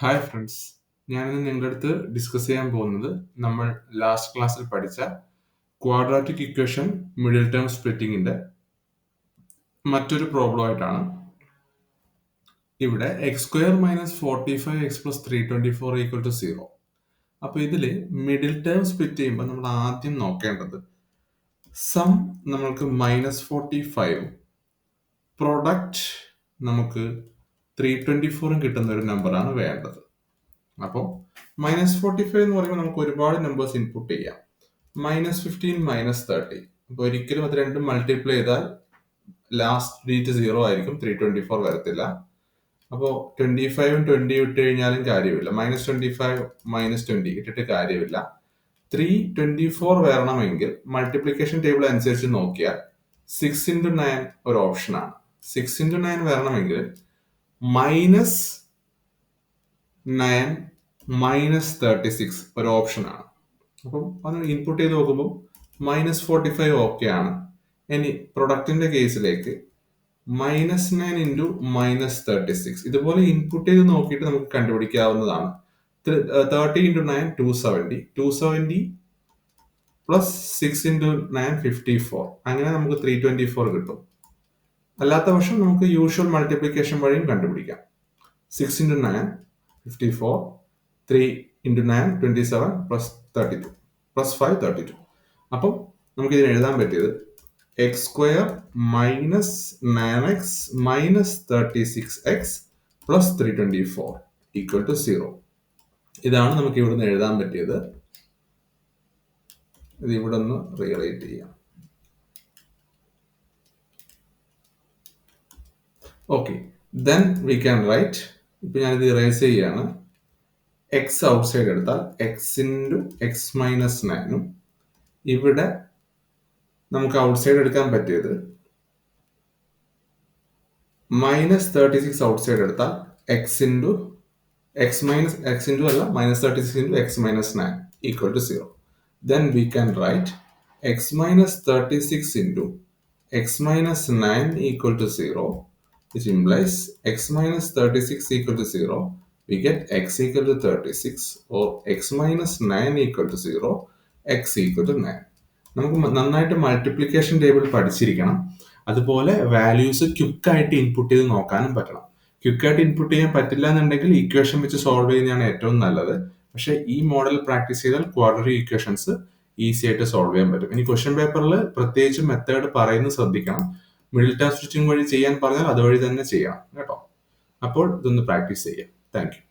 Hi friends, ഞാനിന്ന് നിങ്ങളുടെ അടുത്ത് ഡിസ്കസ് ചെയ്യാൻ പോകുന്നത് നമ്മൾ ലാസ്റ്റ് ക്ലാസ്സിൽ പഠിച്ച ക്വാഡ്രാറ്റിക് ഇക്വേഷൻ മിഡിൽ ടേം സ്പ്ലിറ്റിങ്ങിന്റെ മറ്റൊരു പ്രോബ്ലം ആയിട്ടാണ്. ഇവിടെ എക്സ് സ്ക്വയർ മൈനസ് 45x+324 = 0. അപ്പോൾ ഇതിൽ മിഡിൽ ടേം സ്പ്ലിറ്റ് ചെയ്യുമ്പോൾ നമ്മൾ ആദ്യം നോക്കേണ്ടത് സം നമ്മൾക്ക് -45 പ്രൊഡക്റ്റ് നമുക്ക് 324 കിട്ടുന്ന ഒരു നമ്പറാണ് വേണ്ടത്. അപ്പോൾ -45 എന്ന് പറയുമ്പോൾ നമുക്ക് ഒരുപാട് നമ്പേഴ്സ് ഇൻപുട്ട് ചെയ്യാം. -15 -30. അപ്പോൾ ഒരിക്കലും അത് രണ്ടും മൾട്ടിപ്ലൈ ചെയ്താൽ ലാസ്റ്റ് ഡിജിറ്റ് 0 ആയിരിക്കും, 324 വരത്തില്ല. അപ്പോൾ 25ഉം 20 ഇട്ട് കഴിഞ്ഞാലും കാര്യമില്ല. -25 -20 ഇട്ടിട്ട് കാര്യമില്ല. 324 വരണമെങ്കിൽ മൾട്ടിപ്ലിക്കേഷൻ ടേബിൾ അനുസരിച്ച് നോക്കിയാൽ 6 × 9 ഒരു ഓപ്ഷനാണ്. 6 × 9 വരണമെങ്കിൽ -9 -36 ഒരു ഓപ്ഷനാണ്. അപ്പം അത് ഇൻപുട്ട് ചെയ്ത് നോക്കുമ്പോൾ -45 ഓക്കെ ആണ്. ഇനി പ്രൊഡക്റ്റിന്റെ കേസിലേക്ക് -9 × -36 ഇതുപോലെ ഇൻപുട്ട് ചെയ്ത് നോക്കിയിട്ട് നമുക്ക് കണ്ടുപിടിക്കാവുന്നതാണ്. 30 × 9 270, 270 പ്ലസ് 6 × 9 54. അങ്ങനെ നമുക്ക് 324 കിട്ടും. അല്ലാത്ത പക്ഷം നമുക്ക് യൂഷ്വൽ മൾട്ടിപ്ലിക്കേഷൻ വഴിയും കണ്ടുപിടിക്കാം. 6 × 9 54, 3 × 9 27 പ്ലസ് 32 പ്ലസ് 5 32. അപ്പം നമുക്ക് ഇതിന് എഴുതാൻ പറ്റിയത് X square minus 9x minus 36x plus 324 = 0. ഇതാണ് നമുക്ക് ഇവിടുന്ന് എഴുതാൻ പറ്റിയത്. ഇത് ഇവിടെ ഒന്ന് റിയറേറ്റ് ചെയ്യാം. Okay, then we can write. ഇപ്പൊ ഞാനിത് ഇറേസ് ചെയ്യാണ്. എക്സ് ഔട്ട് സൈഡ് എടുത്താൽ എക്സ് × x - 9 ഇവിടെ നമുക്ക് ഔട്ട് സൈഡ് എടുക്കാൻ പറ്റിയത് -36 ഔട്ട് സൈഡ് എടുത്താൽ x × -36 × x - 9 = 0. Then we can write x - 36 × x - 9 = 0, which implies x - 36 = 0. We get x = 36 or x - 9 = 0, x = 9. നമുക്ക് നന്നായിട്ട് മൾട്ടിപ്ലിക്കേഷൻ ടേബിൾ പഠിച്ചിരിക്കണം. അതുപോലെ വാല്യൂസ് ക്വിക്കായിട്ട് ഇൻപുട്ട് ചെയ്ത് നോക്കാനും പറ്റണം. ക്വിക്കായിട്ട് ഇൻപുട്ട് ചെയ്യാൻ പറ്റില്ല എന്നുണ്ടെങ്കിൽ ഇക്വേഷൻ വെച്ച് സോൾവ് ചെയ്യുന്നതാണ് ഏറ്റവും നല്ലത്. പക്ഷേ ഈ മോഡൽ പ്രാക്ടീസ് ചെയ്താൽ ക്വാഡ്രാറ്റിക് ഇക്വേഷൻസ് ഈസി ആയിട്ട് സോൾവ് ചെയ്യാൻ പറ്റും. ഇനി ക്വസ്റ്റ്യൻ പേപ്പറിൽ പ്രത്യേകിച്ച് മെത്തേഡ് പറയുന്നത് ശ്രദ്ധിക്കണം. മിഡിൽ ടേം സ്പ്ലിറ്റിംഗ് വഴി ചെയ്യാൻ പറഞ്ഞാൽ അതുവഴി തന്നെ ചെയ്യണം കേട്ടോ. അപ്പോൾ ഇതൊന്ന് പ്രാക്ടീസ് ചെയ്യാം. Thank you.